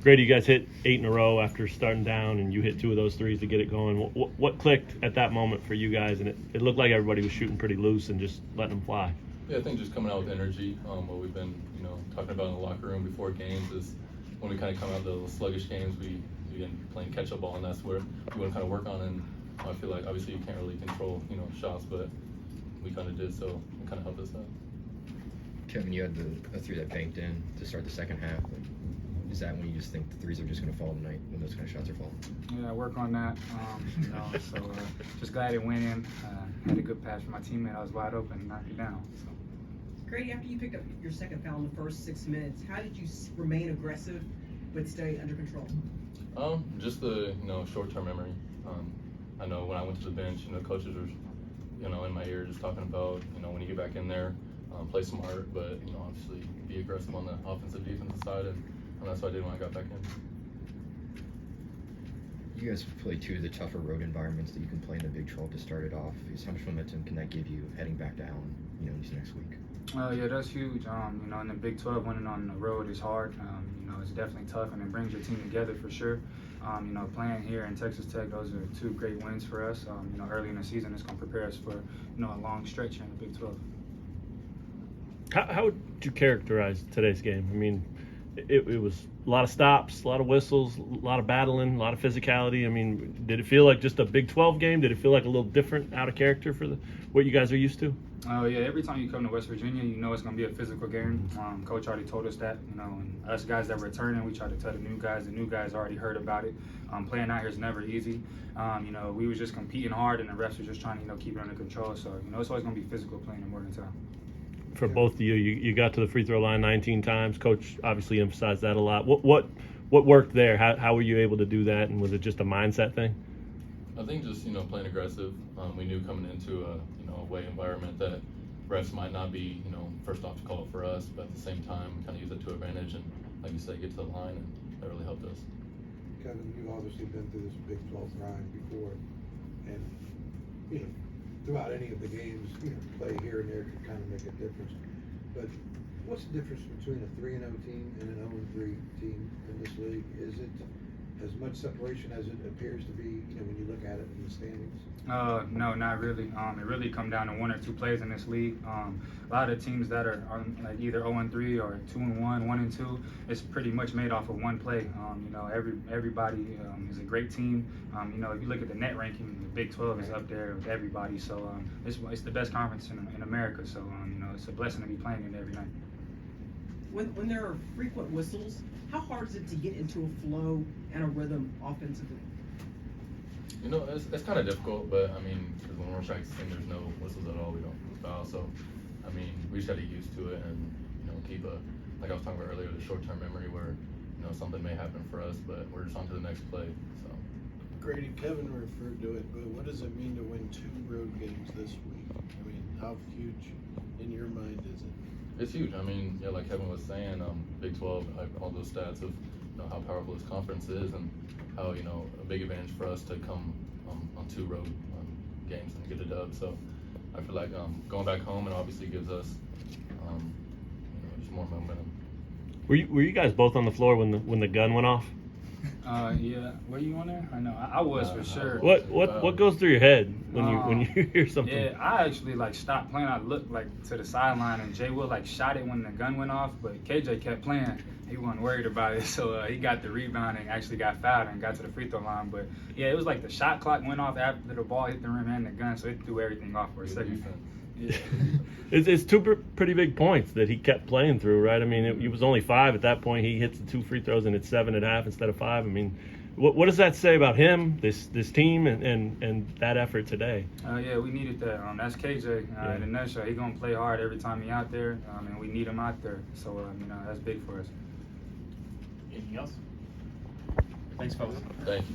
Grady, you guys hit 8 in a row after starting down, and you hit 2 of those threes to get it going. What clicked at that moment for you guys? And it looked like everybody was shooting pretty loose and just letting them fly. Yeah, I think just coming out with energy. What we've been, talking about in the locker room before games is when we kind of come out of the sluggish games, we begin playing catch-up ball, and that's where we want to kind of work on. And I feel like obviously you can't really control, shots, but we kind of did, so it kind of helped us out. Kevin, you had a three that banked in to start the second half. Is that when you just think the threes are just going to fall tonight when those kind of shots are falling? Yeah, I work on that. Just glad it went in. Had a good pass from my teammate. I was wide open and knocked it down. So. Grady, after you picked up your second foul in the first 6 minutes, how did you remain aggressive but stay under control? Just the short-term memory. I know when I went to the bench, coaches were in my ear just talking about when you get back in there, play smart, but obviously be aggressive on the offensive defensive side, and that's what I did when I got back in. You guys have played 2 of the tougher road environments that you can play in the Big 12 to start it off. How much momentum can that give you heading back down, into next week? Yeah, that's huge. In the Big 12, winning on the road is hard. It's definitely tough, and it brings your team together for sure. Playing here in Texas Tech, those are 2 great wins for us. Early in the season, it's going to prepare us for a long stretch here in the Big 12. How would you characterize today's game? I mean, it was a lot of stops, a lot of whistles, a lot of battling, a lot of physicality. I mean, did it feel like just a Big 12 game? Did it feel like a little different, out of character for what you guys are used to? Oh yeah, every time you come to West Virginia, it's going to be a physical game. Coach already told us that, and us guys that were returning, we try to tell the new guys. The new guys already heard about it. Playing out here is never easy. We was just competing hard, and the refs were just trying to, keep it under control. So, it's always going to be physical playing in Morgantown. For both of you got to the free throw line 19 times. Coach obviously emphasized that a lot. What worked there? How were you able to do that, and was it just a mindset thing? I think just playing aggressive. We knew coming into a away environment that refs might not be first off to call it for us, but at the same time kind of use it to advantage and, like you said, get to the line, and that really helped us. Kevin, you've obviously been through this Big 12 grind before, and throughout any of the games, play here and there can kind of make a difference. But what's the difference between a 3-0 team and an 0-3 team in this league? Is it as much separation as it appears to be, when you look at it in the standings? No, not really. It really comes down to 1 or 2 plays in this league. A lot of teams that are like either 0-3 or 2-1, 1-2, it's pretty much made off of 1 play. Everybody is a great team. If you look at the net ranking, the Big 12 is up there with everybody. So it's the best conference in America. So it's a blessing to be playing it every night. When there are frequent whistles, how hard is it to get into a flow and a rhythm offensively? It's kind of difficult, but because when we're practicing, there's no whistles at all. We don't foul, so we just got to get used to it and keep like I was talking about earlier, the short-term memory where something may happen for us, but we're just on to the next play. So. Grady, Kevin referred to it, but what does it mean to win 2 road games this week? How huge in your mind is it? It's huge. Like Kevin was saying, Big 12, all those stats of how powerful this conference is, and how a big advantage for us to come on 2 road games and get a dub. So I feel like going back home, and obviously gives us just more momentum. Were you guys both on the floor when the gun went off? Yeah. Were you on there? I know. I was for sure. What goes through your head when you hear something? Yeah, I actually stopped playing. I looked to the sideline, and Jay Will shot it when the gun went off, but KJ kept playing. He wasn't worried about it, so he got the rebound and actually got fouled and got to the free throw line. But yeah, it was like the shot clock went off after the ball hit the rim and the gun, so it threw everything off for a second. Yeah. It's 2 pretty big points that he kept playing through, right? It was only 5 at that point. He hits the 2 free throws and it's 7.5 instead of 5. What does that say about him, this team, and that effort today? Yeah, we needed that. That's KJ in a nutshell. He's gonna play hard every time he's out there, and we need him out there. So that's big for us. Anything else? Thanks, folks. Thank you.